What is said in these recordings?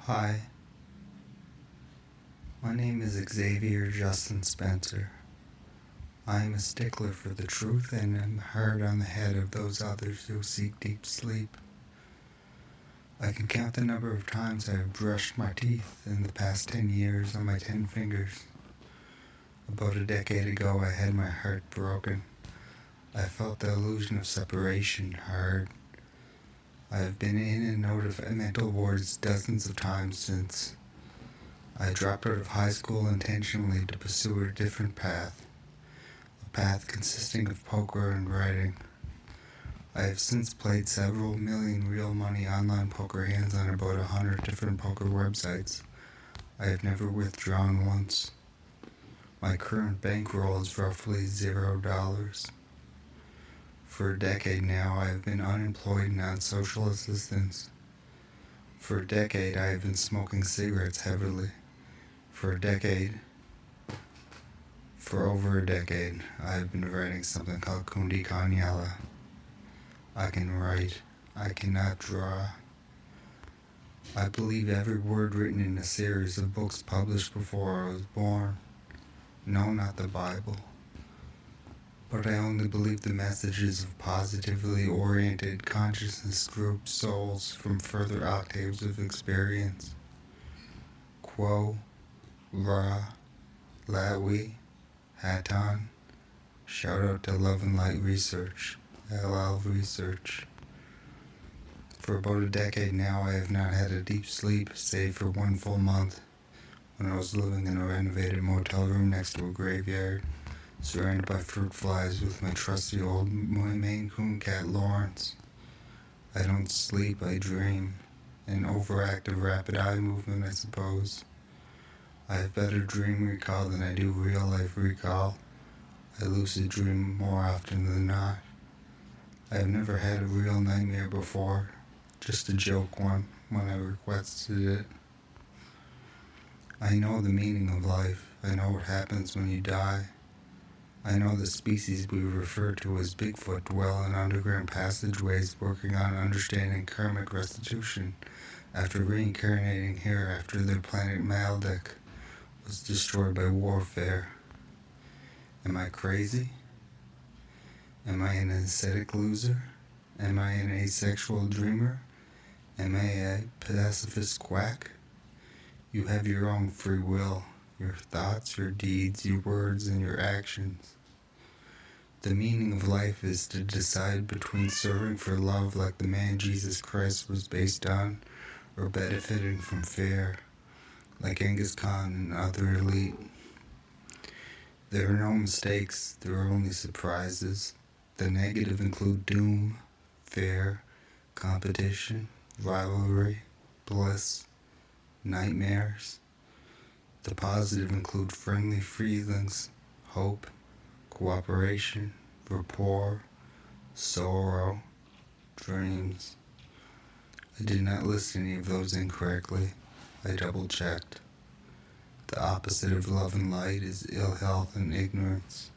Hi, my name is Xavier Justin Spencer. I am a stickler for the truth and am hard on the head of those others who seek deep sleep. I can count the number of times I have brushed my teeth in the past 10 years on my 10 fingers. About a decade ago, I had my heart broken. I felt the illusion of separation hard. I have been in and out of mental wards dozens of times since. I dropped out of high school intentionally to pursue a different path, a path consisting of poker and writing. I have since played several million real money online poker hands on about 100 different poker websites. I have never withdrawn once. My current bankroll is roughly $0. For a decade now, I have been unemployed and on social assistance. For a decade, I have been smoking cigarettes heavily. For over a decade, I have been writing something called kunye. I can write. I cannot draw. I believe every word written in a series of books published before I was born. No, not the Bible. But I only believe the messages of positively oriented consciousness group souls from further octaves of experience. Quo, Ra, Latwi, Hatan. Shout out to Love and Light Research, LL Research. For about a decade now, I have not had a deep sleep, save for one full month, when I was living in a renovated motel room next to a graveyard, surrounded by fruit flies with my trusty old Maine Coon cat Lawrence. I don't sleep, I dream. An overactive rapid eye movement, I suppose. I have better dream recall than I do real life recall. I lucid dream more often than not. I have never had a real nightmare before, just a joke one when I requested it. I know the meaning of life. I know what happens when you die. I know the species we refer to as Bigfoot dwell in underground passageways working on understanding karmic restitution after reincarnating here after their planet Maldek was destroyed by warfare. Am I crazy? Am I an ascetic loser? Am I an asexual dreamer? Am I a pacifist quack? You have your own free will, your thoughts, your deeds, your words, and your actions. The meaning of life is to decide between serving for love like the man Jesus Christ was based on, or benefiting from fear, like Genghis Khan and other elite. There are no mistakes, there are only surprises. The negative include doom, fear, competition, rivalry, bliss, nightmares. The positive include friendly feelings, hope, cooperation, rapport, sorrow, dreams. I did not list any of those incorrectly. I double-checked. The opposite of love and light is ill health and ignorance.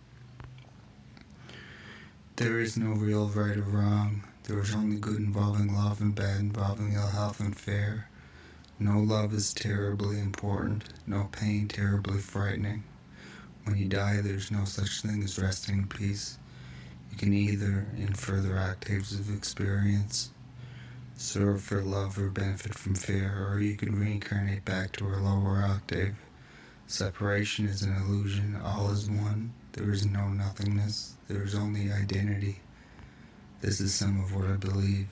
There is no real right or wrong. There is only good involving love and bad involving ill health and fear. No love is terribly important. No pain terribly frightening. When you die, there's no such thing as resting in peace. You can either, in further octaves of experience, serve for love or benefit from fear, or you can reincarnate back to a lower octave. Separation is an illusion. All is one. There is no nothingness. There is only identity. This is some of what I believe.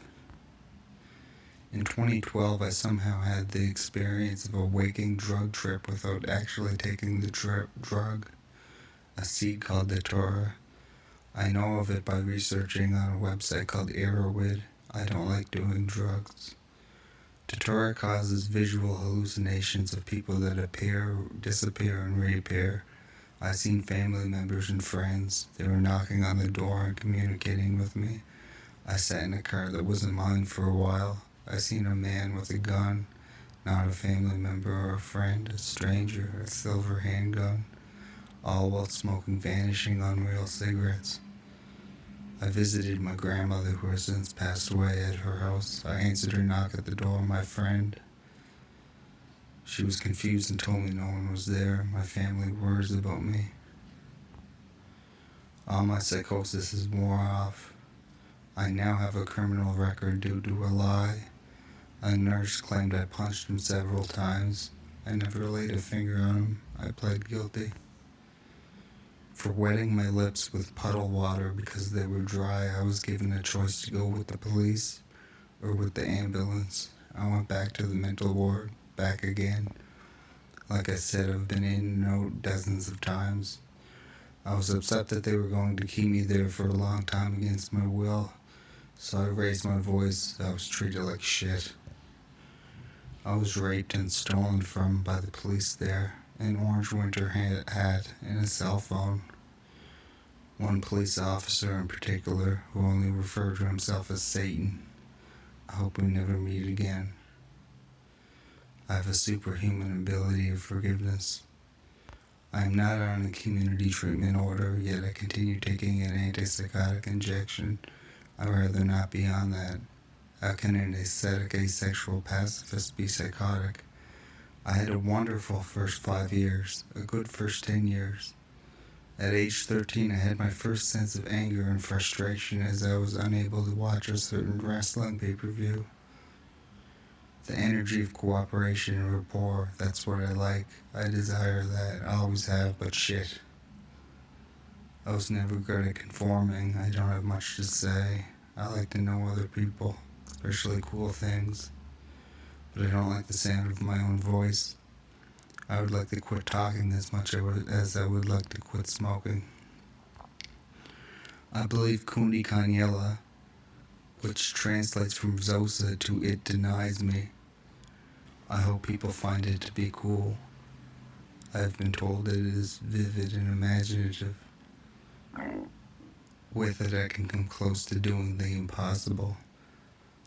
In 2012, I somehow had the experience of a waking drug trip without actually taking the drug, a seed called datura. I know of it by researching on a website called Arrowhead. I don't like doing drugs. Datura causes visual hallucinations of people that appear, disappear, and reappear. I've seen family members and friends. They were knocking on the door and communicating with me. I sat in a car that wasn't mine for a while. I seen a man with a gun, not a family member or a friend, a stranger, a silver handgun, all while smoking vanishing unreal cigarettes. I visited my grandmother, who has since passed away, at her house. I answered her knock at the door, my friend. She was confused and told me no one was there. My family worries about me. All my psychosis is wore off. I now have a criminal record due to a lie. A nurse claimed I punched him several times. I never laid a finger on him. I pled guilty. For wetting my lips with puddle water because they were dry, I was given a choice to go with the police or with the ambulance. I went back to the mental ward, back again. Like I said, I've been in and out dozens of times. I was upset that they were going to keep me there for a long time against my will, so I raised my voice. I was treated like shit. I was raped and stolen from by the police there, an orange winter hat and a cell phone. One police officer in particular, who only referred to himself as Satan. I hope we never meet again. I have a superhuman ability of forgiveness. I am not on a community treatment order, yet I continue taking an antipsychotic injection. I'd rather not be on that. How can an aesthetic asexual pacifist be psychotic? I had a wonderful first 5 years, a good first 10 years. At age 13, I had my first sense of anger and frustration as I was unable to watch a certain wrestling pay-per-view. The energy of cooperation and rapport, that's what I like. I desire that, I always have, but shit. I was never good at conforming. I don't have much to say. I like to know other people, especially cool things. But I don't like the sound of my own voice. I would like to quit talking as much as I would like to quit smoking. I believe kunye, which translates from Zosa to it denies me. I hope people find it to be cool. I have been told it is vivid and imaginative. With it, I can come close to doing the impossible.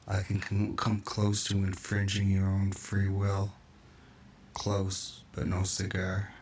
I can come close to infringing your own free will. Close, but no cigar.